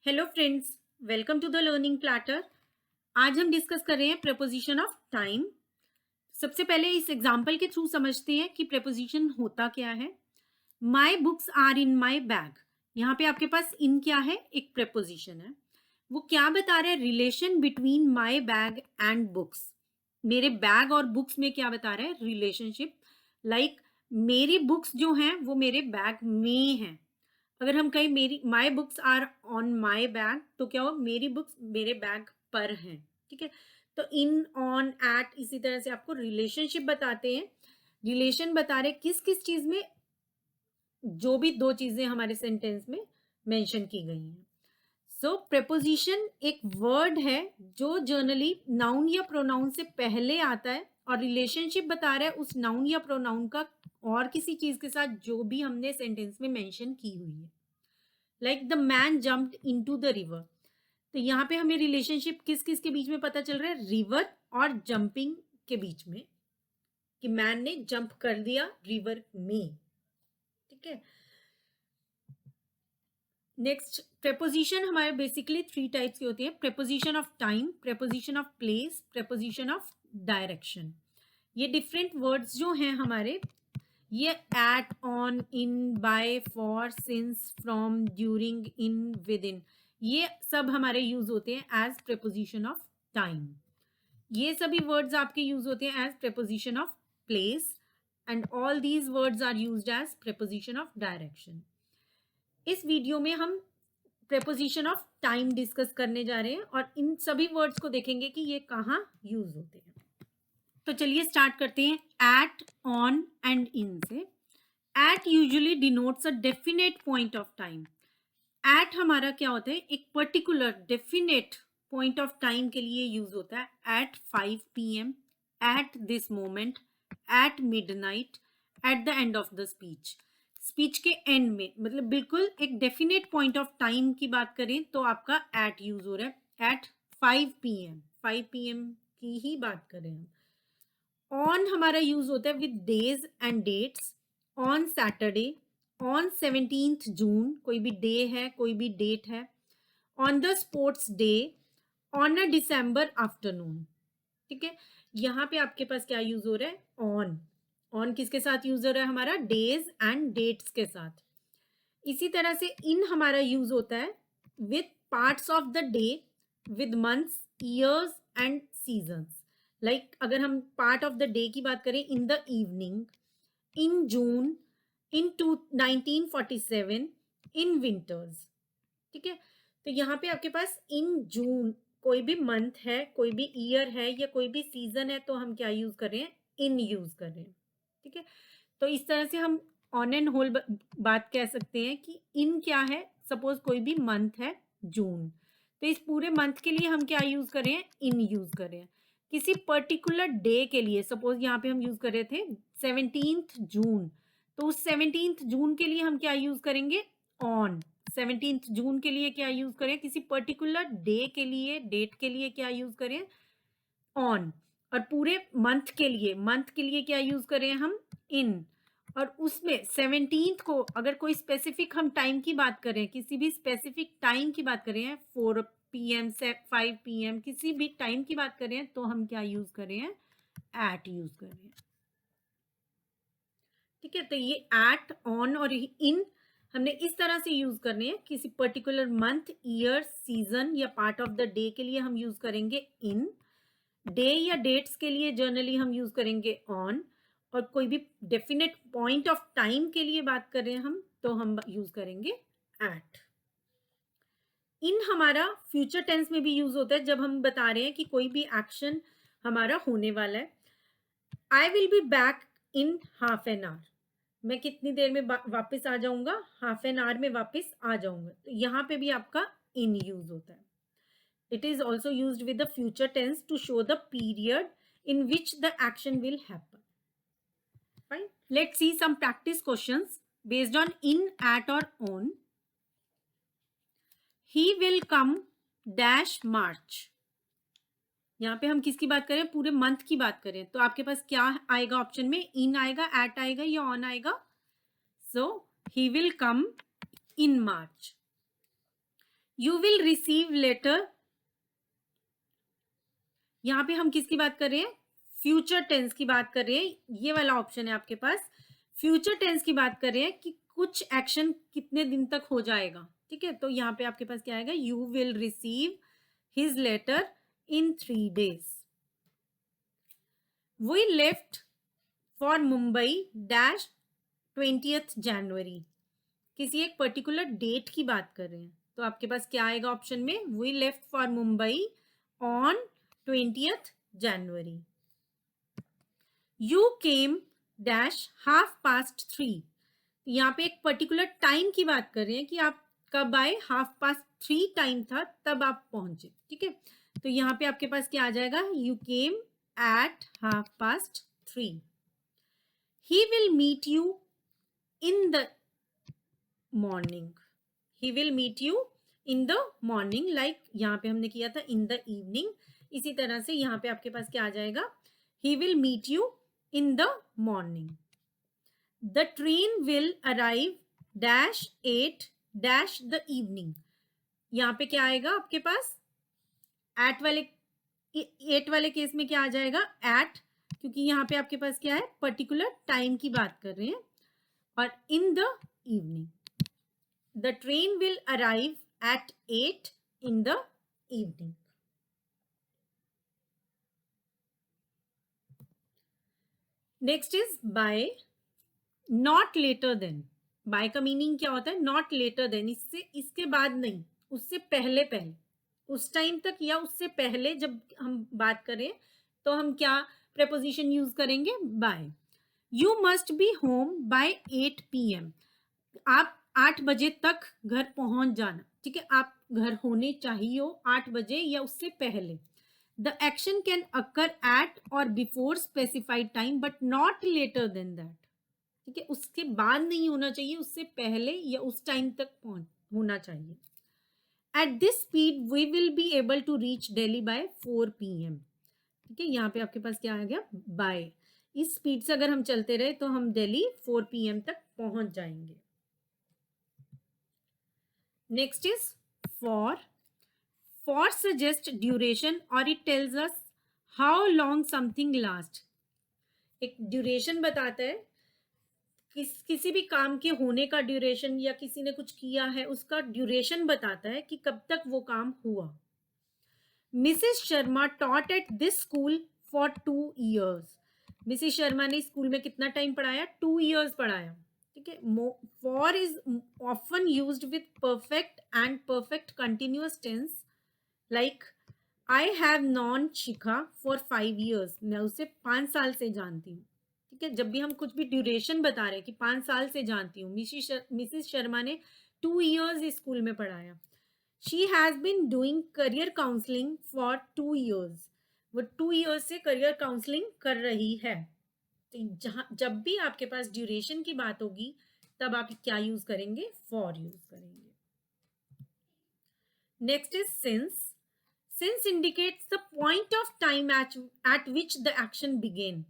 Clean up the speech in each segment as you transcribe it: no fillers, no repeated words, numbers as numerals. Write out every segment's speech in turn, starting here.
Hello friends, welcome to the learning platter. आज हम discuss कर रहे हैं प्रेपोजिशन ऑफ टाइम। सबसे पहले इस एग्जांपल के थ्रू समझते हैं कि प्रेपोजिशन होता क्या है। My books are in my bag. यहाँ पे आपके पास इन क्या है, एक प्रेपोजिशन है। वो क्या बता रहा है, relation between my bag and books. मेरे बैग और बुक्स में क्या बता रहा है, रिलेशनशिप। लाइक मेरी बुक्स जो हैं वो मेरे बैग में हैं। अगर हम कहें मेरी my books are on my bag, तो क्या हो, मेरी बुक्स मेरे बैग पर हैं। ठीक है, तो इन, ऑन, एट, इसी तरह से आपको रिलेशनशिप बताते हैं। रिलेशन बता रहे किस किस चीज में, जो भी दो चीजें हमारे सेंटेंस में मेंशन की गई हैं। सो प्रेपोजिशन एक वर्ड है जो जनरली नाउन या प्रोनाउन से पहले आता है और रिलेशनशिप बता रहा है उस नाउन या प्रोनाउन का और किसी चीज के साथ जो भी हमने सेंटेंस में मेंशन की हुई है। Like the man jumped into the river. तो यहाँ पे हमें रिलेशनशिप किस किस के बीच में पता चल रहा है, रिवर और जंपिंग के बीच में, कि मैन ने जंप कर दिया रिवर में। ठीक है, नेक्स्ट प्रेपोजिशन हमारे बेसिकली थ्री टाइप्स की होती है। Preposition of time, preposition of place, preposition of direction. ये डिफरेंट वर्ड्स जो हैं हमारे, ये at, on, in, by, for, since, from, during, in, within, ये सब हमारे यूज होते हैं एज प्रेपोजिशन ऑफ टाइम। ये सभी वर्ड्स आपके यूज होते हैं as preposition of place, and all these words are used as preposition of direction. इस वीडियो में हम प्रेपोजिशन ऑफ टाइम डिस्कस करने जा रहे हैं और इन सभी वर्ड्स को देखेंगे कि ये कहाँ यूज होते हैं। तो चलिए स्टार्ट करते हैं एट, ऑन एंड इन से। At usually denotes a definite point of time. At हमारा क्या होता है, एक particular definite point of time के लिए यूज होता है। At 5 PM, at this moment, at midnight, at the end of the speech. Speech के एंड में, मतलब बिल्कुल एक डेफिनेट पॉइंट ऑफ टाइम की बात करें तो आपका एट यूज हो रहा है। एट 5 PM, 5 PM की ही बात करें हम। ऑन हमारा यूज होता है with days and dates. On Saturday, on 17 June, कोई भी डे है, कोई भी डेट है। On the sports day, on a December afternoon. ठीक है, यहाँ पे आपके पास क्या यूज हो रहा है, ऑन। ऑन किसके साथ यूज हो रहा है हमारा, डेज एंड डेट्स के साथ। इसी तरह से इन हमारा यूज होता है with parts of the day, with months, years and seasons. Like अगर हम पार्ट ऑफ द डे की बात करें, इन the evening, in June, in 1947, in winters. ठीक है, तो यहाँ पे आपके पास इन जून, कोई भी मंथ है, कोई भी ईयर है या कोई भी सीजन है, तो हम क्या यूज कर रहे हैं, इन यूज कर रहे हैं। ठीक है, तो इस तरह से हम ऑन एंड होल बात कह सकते हैं कि इन क्या है। सपोज कोई भी मंथ है जून, तो इस पूरे मंथ के लिए हम क्या यूज कर रहे हैं, इन यूज कर रहे हैं। किसी पर्टिकुलर डे के लिए, सपोज यहाँ पे हम यूज कर रहे थे 17 जून, तो उस 17 जून के लिए हम क्या यूज करेंगे, ऑन। 17 जून के लिए क्या यूज करें, किसी पर्टिकुलर डे के लिए, डेट के लिए क्या यूज करें, ऑन। और पूरे मंथ के लिए क्या यूज करें हम, इन। और उसमें 17th को अगर कोई स्पेसिफिक हम टाइम की बात करें, किसी भी स्पेसिफिक टाइम की बात करें, 4 PM से 5 PM, किसी भी टाइम की बात करें, तो हम क्या यूज कर रहे हैं, एट यूज कर रहे हैं। ठीक है, तो ये एट, ऑन और इन हमने इस तरह से यूज करने हैं। किसी पर्टिकुलर मंथ, ईयर, सीजन या पार्ट ऑफ द डे के लिए हम यूज करेंगे इन। डे या डेट्स के लिए जनरली हम यूज करेंगे ऑन। और कोई भी डेफिनेट पॉइंट ऑफ टाइम के लिए बात करें हम, तो हम यूज करेंगे एट। इन हमारा फ्यूचर टेंस में भी यूज होता है जब हम बता रहे हैं कि कोई भी एक्शन हमारा होने वाला है। आई will be back in half an our. मैं कितनी देर में वापस आ जाऊंगा, हाफ एन आवर में वापस आ जाऊंगा। तो यहाँ पे भी आपका इन यूज होता है। It is also used with the future tense to show the period in which the action will happen. Fine. Let's see some practice questions based on in, at or on. He will come dash March. यहाँ पे हम किसकी बात करें, पूरे month की बात करें, तो आपके पास क्या आएगा ऑप्शन में, इन आएगा, एट आएगा या ऑन आएगा। So he will come in March. You will receive letter, यहाँ पे हम किसकी बात कर रहे हैं, फ्यूचर टेंस की बात कर रहे हैं, ये वाला ऑप्शन है आपके पास, फ्यूचर टेंस की बात कर रहे हैं कि कुछ एक्शन कितने दिन तक हो जाएगा, ठीक है। तो यहाँ पे आपके पास क्या आएगा, you will receive his letter in 3 days। We left for Mumbai dash 20th January, किसी एक पर्टिकुलर डेट की बात कर रहे हैं, तो आपके पास क्या आएगा ऑप्शन में, we left for Mumbai on 20th January। You came dash 3:30, यहाँ पे एक पर्टिकुलर टाइम की बात कर रहे हैं कि आप कब आए, 3:30 टाइम था तब आप पहुंचे, ठीक है। तो यहाँ पे आपके पास क्या आ जाएगा, you came at 3:30। He will meet you in the morning, he will meet you in the morning, like यहाँ पे हमने किया था इन द इवनिंग, इसी तरह से यहाँ पे आपके पास क्या आ जाएगा, he will meet you in the morning. The train will arrive dash 8 dash the evening, यहाँ पे क्या आएगा आपके पास, एट वाले, 8 वाले केस में क्या आ जाएगा, एट, क्योंकि यहाँ पे आपके पास क्या है, पर्टिकुलर टाइम की बात कर रहे हैं, और in the evening, the train will arrive at 8 in the evening. Next is by, not later than. By का मीनिंग क्या होता है, नॉट लेटर देन, इससे, इसके बाद नहीं, उससे पहले पहले, उस टाइम तक या उससे पहले जब हम बात करें तो हम क्या प्रेपोजिशन यूज करेंगे, by. You must be home by 8 PM, आप 8 बजे तक घर पहुंच जाना, ठीक है, आप घर होने चाहिए हो 8 बजे या उससे पहले। The action can occur at or before specified time but not later than that, ठीक है, उसके बाद नहीं होना चाहिए, उससे पहले या उस टाइम तक पहुंच होना चाहिए। At this speed we will be able to reach Delhi by 4 PM, ठीक है, यहाँ पे आपके पास क्या आ गया, बाय, इस स्पीड से अगर हम चलते रहे तो हम दिल्ली 4 PM तक पहुंच जाएंगे। Next is for, for suggest duration और it tells us how long something last, एक ड्यूरेशन बताता है, किसी भी काम के होने का ड्यूरेशन, या किसी ने कुछ किया है उसका ड्यूरेशन बताता है कि कब तक वो काम हुआ। Mrs Sharma taught at this school for 2 years, Mrs Sharma ने स्कूल में कितना टाइम पढ़ाया, 2 years पढ़ाया, ठीक है। For is often used with perfect and perfect continuous tense, like I have known Shikha for 5 years, मैं उसे 5 साल से जानती हूँ, ठीक है। जब भी हम कुछ भी ड्यूरेशन बता रहे हैं कि 5 साल से जानती हूँ, मिसिस शर्मा ने 2 years स्कूल में पढ़ाया। She has been doing career counselling for 2 years, वो 2 years से करियर काउंसलिंग कर रही है। तो जहां जब भी आपके पास ड्यूरेशन की बात होगी तब आप क्या यूज करेंगे, फॉर यूज करेंगे। Next is since, since indicates the point of time at which the action began,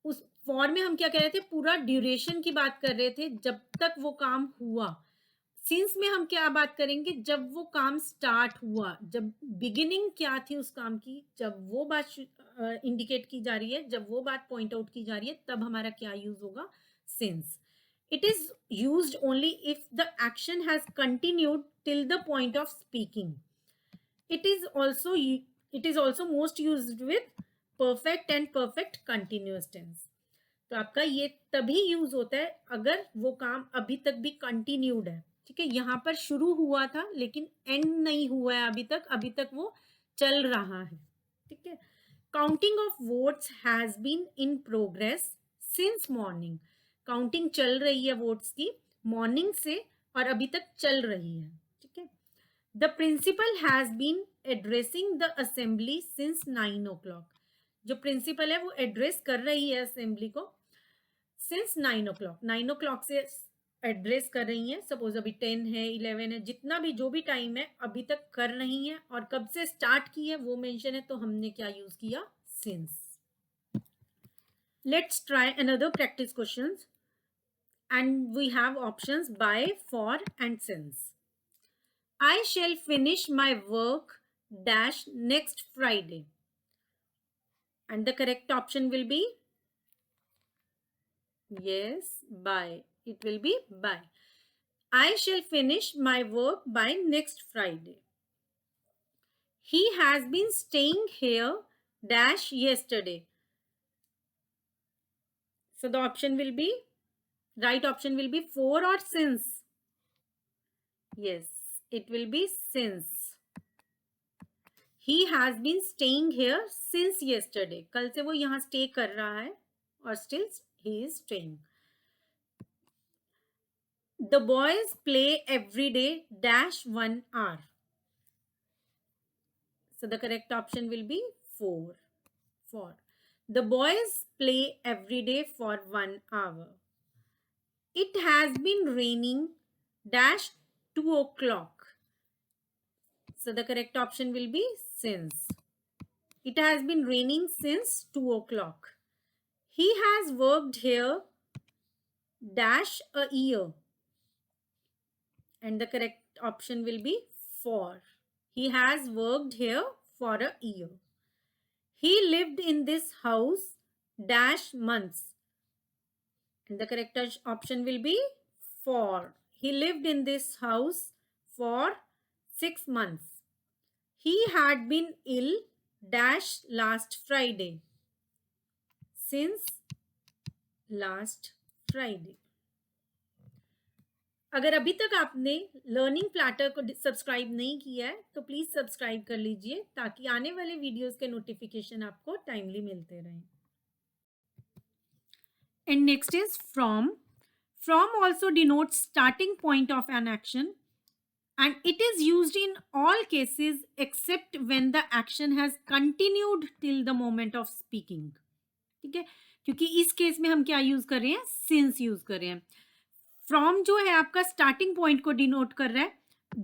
उस फॉर में हम क्या कह रहे थे, पूरा ड्यूरेशन की बात कर रहे थे, जब तक वो काम हुआ। सिंस में हम क्या बात करेंगे, जब वो काम स्टार्ट हुआ, जब बिगिनिंग क्या थी उस काम की, जब वो बात इंडिकेट की जा रही है, जब वो बात पॉइंट आउट की जा रही है, तब हमारा क्या यूज होगा, since. It is used only if the action has continued till the point of speaking. It is also most used with perfect and perfect continuous tense. तो आपका ये तभी यूज होता है अगर वो काम अभी तक भी कंटिन्यूड है, ठीक है, यहाँ पर शुरू हुआ था लेकिन एंड नहीं हुआ है अभी तक वो चल रहा है, ठीक है। Counting of votes has been in progress since morning, counting चल रही है वोट्स की मॉर्निंग से और अभी तक चल रही है, ठीक है। The principal has been addressing the assembly since 9 o'clock. जो प्रिंसिपल है वो एड्रेस कर रही है असेंबली को सिंस 9 o'clock, 9 o'clock से एड्रेस कर रही है। सपोज अभी 10 है, 11 है, जितना भी जो भी टाइम है अभी तक कर रही है, और कब से स्टार्ट की है वो मेंशन है, तो हमने क्या यूज किया, since. Let's try another practice questions and we have options by, for and since. I shall finish my work dash next Friday. And the correct option will be yes, by. It will be by. I shall finish my work by next Friday. He has been staying here dash yesterday. So the option will be, right option will be for or since. Yes, it will be since. He has been staying here since yesterday. कल से वो यहाँ stay कर रहा है और still he is staying. The boys play every day dash 1 hour. So the correct option will be 4. 4. The boys play every day for 1 hour. It has been raining dash 2 o'clock. So the correct option will be since. It has been raining since 2 o'clock. He has worked here dash a year. And the correct option will be for. He has worked here for a year. He lived in this house dash months. And the correct option will be for. He lived in this house for 6 months. He had been ill dash last Friday. Since last Friday. अगर अभी तक आपने learning platter को subscribe नहीं किया है तो please subscribe कर लीजिए ताकि आने वाले वीडियोस के नोटिफिकेशन आपको टाइमली मिलते रहें. And next is from. From also denotes starting point of an action and it is used in all cases except when the action has continued till the moment of speaking. ठीक है, क्योंकि इस case में हम क्या use कर रहे हैं, सिंस यूज कर रहे हैं. फ्रॉम जो है आपका स्टार्टिंग पॉइंट को डिनोट कर रहा है,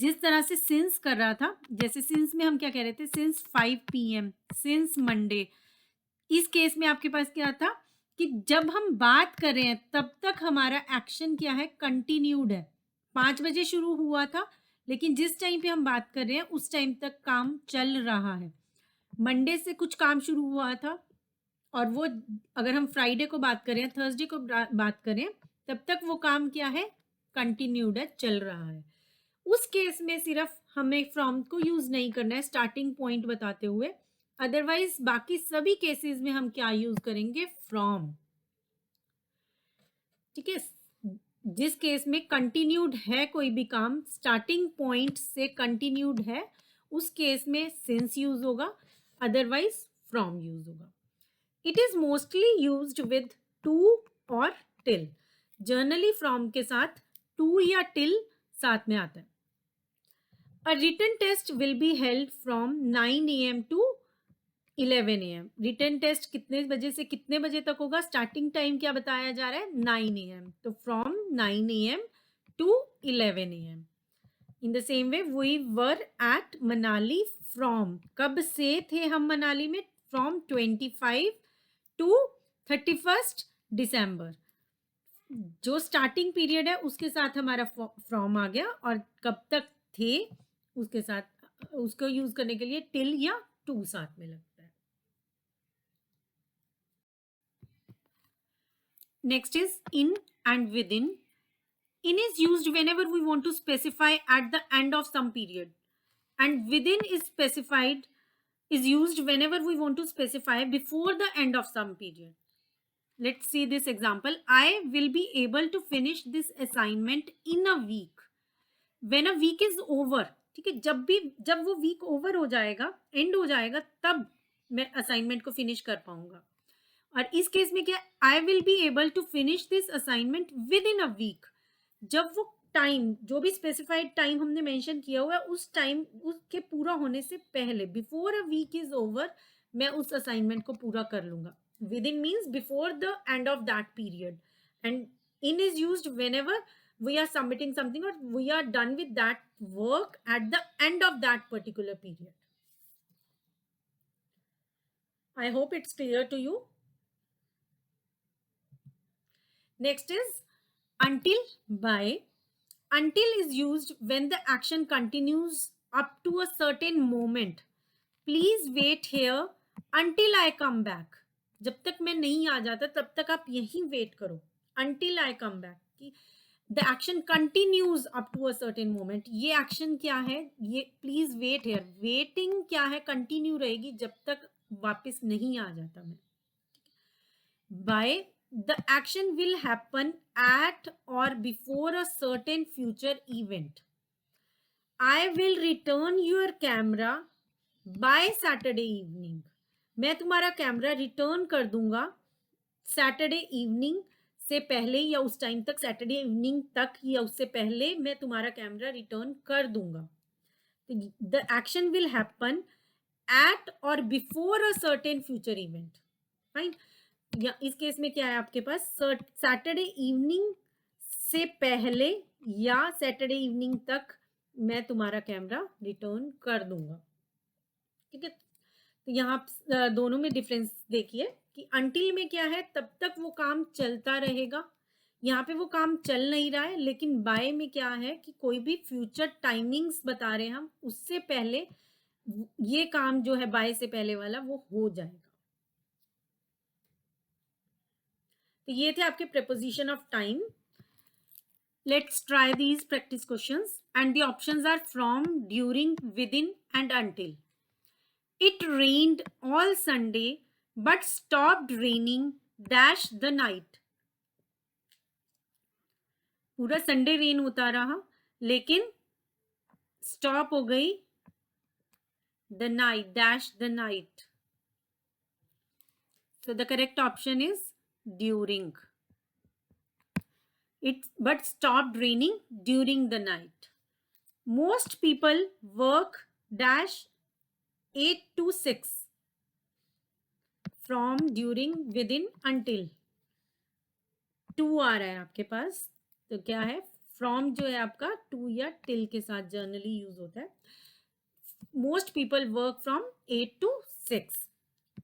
जिस तरह से सिंस कर रहा था. जैसे सिंस में हम क्या कह रहे थे, सिंस 5 PM, सिंस मंडे. इस केस में आपके पास क्या था कि जब हम बात कर रहे हैं तब तक हमारा एक्शन क्या है, कंटिन्यूड है. 5 बजे शुरू हुआ था लेकिन जिस टाइम पे हम बात कर रहे हैं उस टाइम तक काम चल रहा है. मंडे से कुछ काम शुरू हुआ था और वो अगर हम फ्राइडे को बात करें, थर्सडे को बात करें, तब तक वो काम क्या है, कंटिन्यूड है, चल रहा है. उस केस में सिर्फ हमें फ्रॉम को यूज नहीं करना है स्टार्टिंग पॉइंट बताते हुए. अदरवाइज बाकी सभी केसेस में हम क्या यूज करेंगे, फ्रॉम. ठीक है, जिस केस में कंटिन्यूड है कोई भी काम, स्टार्टिंग पॉइंट से कंटिन्यूड है, उस केस में सिंस यूज होगा, अदरवाइज फ्रॉम यूज होगा. It is mostly used with two और टिल. जनरली फ्रॉम के साथ टू या टिल साथ में आता है. A written test will be held from 9 AM to 11 AM. Written test कितने बजे से कितने बजे तक होगा, स्टार्टिंग टाइम क्या बताया जा रहा है, 9 AM. तो from 9 AM to 11 AM. In the same way we were at Manali from. कब से थे हम मनाली में, फ्रॉम 25 to 31 December. जो स्टार्टिंग पीरियड है उसके साथ हमारा फ्रॉम आ गया और कब तक थे उसके साथ, उसको यूज करने के लिए टिल या टू साथ में लगता है. Next is in and with in. In is used whenever we want to specify at the end of some period and within is specified is used whenever we want to specify before the end of some period. Let's see this example. I will be able to finish this assignment in a week. When a week is over, ठीक है, जब वो week over हो जाएगा, and हो जाएगा, तब मैं असाइनमेंट को फिनिश कर पाऊंगा. और इस केस में क्या, I will be able to finish this assignment within a week. जब वो टाइम, जो भी स्पेसिफाइड टाइम हमने मेंशन किया हुआ है, उस टाइम उसके पूरा होने से पहले, before a week is over, मैं उस असाइनमेंट को पूरा कर लूंगा. Within means before the end of that period, and in is used whenever we are submitting something or we are done with that work at the end of that particular period. I hope it's clear to you. Next is until, by. Until is used when the action continues up to a certain moment. Please wait here until I come back. जब तक मैं नहीं आ जाता तब तक आप यहीं wait करो. Until I come back. कि the action continues up to a certain moment. ये action क्या है? ये please wait here. Waiting क्या है? Continue रहेगी जब तक वापस नहीं आ जाता मैं. By the action will happen at or before a certain future event. I will return your camera by Saturday evening. मैं तुम्हारा कैमरा रिटर्न कर दूंगा सैटरडे इवनिंग से पहले या उस टाइम तक, सैटरडे इवनिंग तक या उससे पहले मैं तुम्हारा कैमरा रिटर्न कर दूंगा. The action will happen at or before a certain future event. Fine. या इस केस में क्या है आपके पास? सैटरडे इवनिंग से पहले या सैटरडे इवनिंग तक मैं तुम्हारा कैमरा रिटर्न कर दूंगा. ठीक है. तो यहाँ दोनों में डिफरेंस देखिए कि अंटिल में क्या है, तब तक वो काम चलता रहेगा. यहाँ पे वो काम चल नहीं रहा है, लेकिन बाय में क्या है कि कोई भी फ्यूचर टाइमिंग्स बता रहे हैं हम, उससे पहले ये काम जो है बाय से पहले वाला वो हो जाएगा. तो ये थे आपके preposition of time. Let's try these practice questions and the options are from, during, within and until. It rained all Sunday but stopped raining dash the night. पूरा संडे रेन होता रहा लेकिन स्टॉप हो गई the night dash the night. So the correct option is during. It but stopped raining during the night. Most people work dash 8 to 6. From, during, within, until. 2 आ रहा है आपके पास, तो क्या है? From जो है आपका 2 या till के साथ जनरली यूज होता है. Most people work from 8 to 6.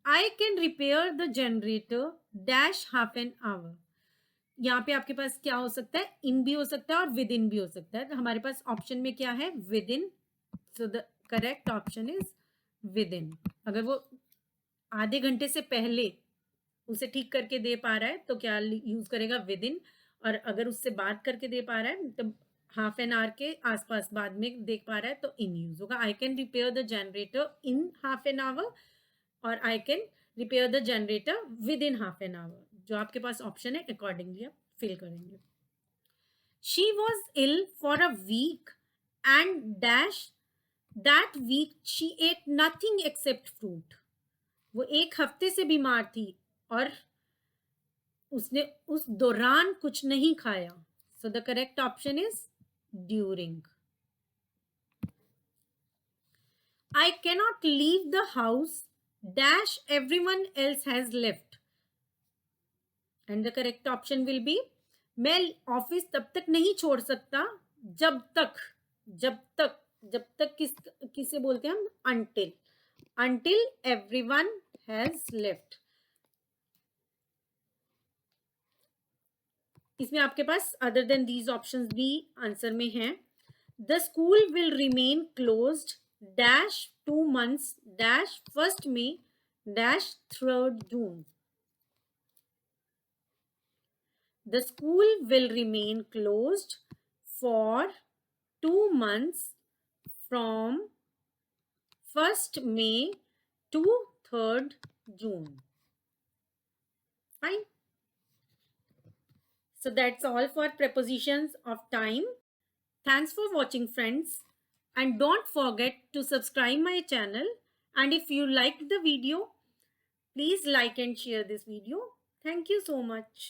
I can repair the generator dash half an hour. यहाँ पे आपके पास क्या हो सकता है? इन भी हो सकता है और विद इन भी हो सकता है. तो हमारे पास ऑप्शन में क्या है? With in. So the correct option is with in. अगर वो आधे घंटे से पहले उसे ठीक करके दे पा रहा है तो क्या यूज करेगा? With in. और अगर उससे बात करके दे पा रहा है तो हाफ एन आवर के आसपास बाद में देख पा रहा है तो इन यूज होगा. I can repair the generator in half an hour or I can repair the generator within half an hour. जो आपके पास ऑप्शन है अकॉर्डिंगली आप फिल करेंगे. She was ill for a week and dash that week she ate nothing except fruit. वो एक हफ्ते से बीमार थी और उसने उस दौरान कुछ नहीं खाया. So the correct option is during. I cannot leave the house dash everyone else has left. And the correct option will be, मैं ऑफिस तब तक नहीं छोड़ सकता जब तक किसे बोलते हैं हम? until everyone has left. इसमें आपके पास अदर देन दीज ऑप्शंस भी आंसर में हैं. The school will remain closed dash 2 months dash 1st May dash 3rd June. The school will remain closed for 2 months from 1st May to 3rd June. Fine. So that's all for prepositions of time. Thanks for watching, friends. And don't forget to subscribe my channel. And if you liked the video, please like and share this video. Thank you so much.